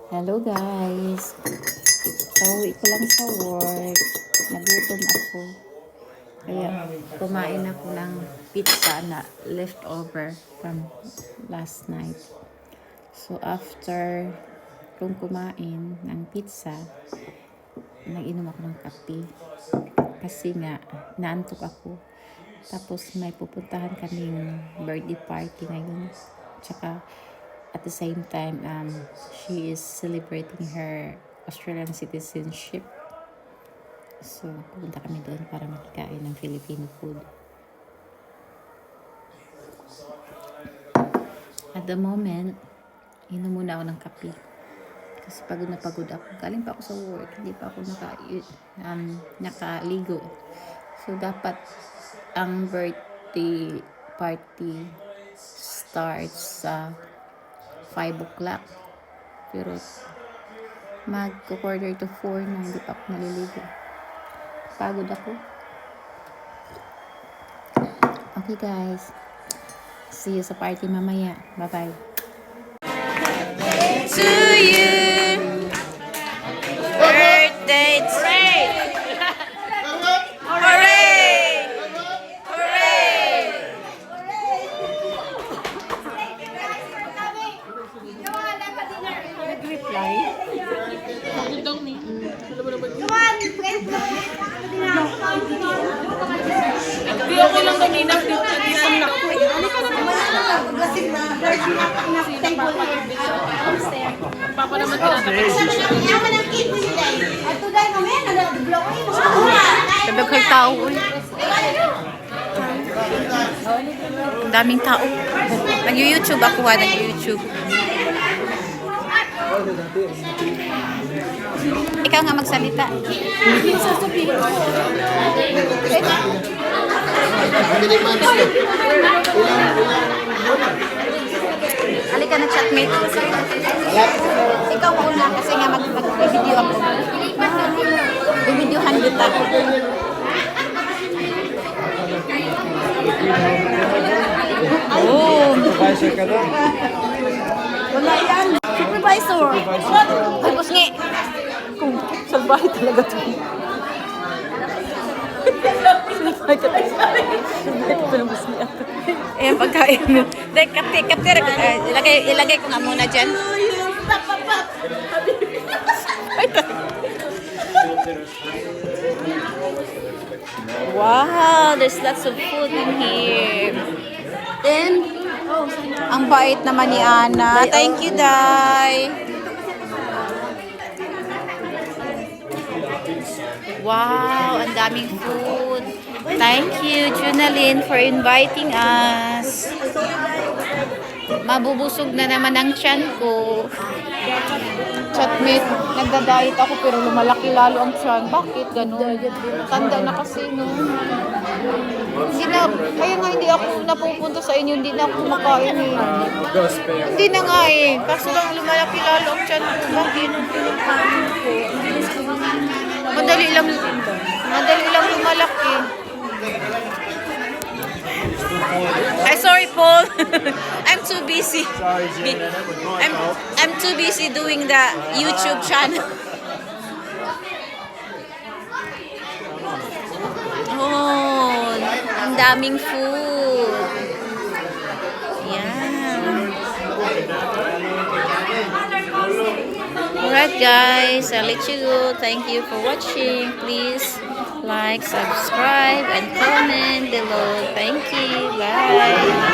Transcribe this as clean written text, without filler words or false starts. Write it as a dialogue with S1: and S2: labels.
S1: Hello guys. Pauwi ko lang sa work. Nagutom ako. Kaya kumain ako ng pizza na leftover from last night. So after kung kumain ng pizza, nag-inom ako ng kape. Kasi nga, naantok ako. Tapos may pupuntahan kaming birthday party ngayon. Tsaka at the same time, she is celebrating her Australian citizenship. So, pupunta kami doon para makikain ng Filipino food. At the moment, inom muna ako ng kape. Kasi pagod na pagod ako. Galing pa ako sa work. Hindi pa ako nakaligo. So, dapat ang birthday party starts sa 5 o'clock. Pero mag-quarter to 4 na hindi pa ako naliligo. Pagod ako. Okay guys. See you sa party mamaya. Bye-bye. To you. Birthday treat. Hooray! Hooray! Nag-reply?
S2: Hindi okay lang kanina. Dito na ako. Papa naman tinatapos.
S1: Kadaghay tao. Ang daming tao. Nag-YouTube ako ha. Nag-YouTube. Ikaw nga magsalita. Halika na chatmate. Ikaw mauna kasi nga mag-video ako. Bibidyohan kita. Oh.
S3: Supervisor ka doon.
S1: Wala yan. Supervisor. Tapos nga. Kung salbahe talaga ito. Ayan, pagkain mo. Ilagay ko nga muna dyan. Wow, there's lots of food in here. Then, ang bait naman ni Ana. Thank you, Day. Wow, ang daming food. Thank you, Junalyn, for inviting us. Mabubusog na naman ang tiyan ko. Chatmate, nagda-diet ako pero lumalaki lalo ang tiyan. Bakit ganun? Tanda na kasi, no? Hindi na, kaya nga hindi ako napupunta sa inyo, hindi na ako kumakain eh. Hindi na nga eh. Kaso lang lumalaki lalo ang tiyan ko. Bakit? Madali lang lumalaki. Ay, sorry, Paul. I'm too busy. I'm too busy doing the YouTube channel. Oh, ang daming food. Yan. Alright guys, I'll let you go. Thank you for watching. Please like, subscribe, and comment below. Thank you. Bye.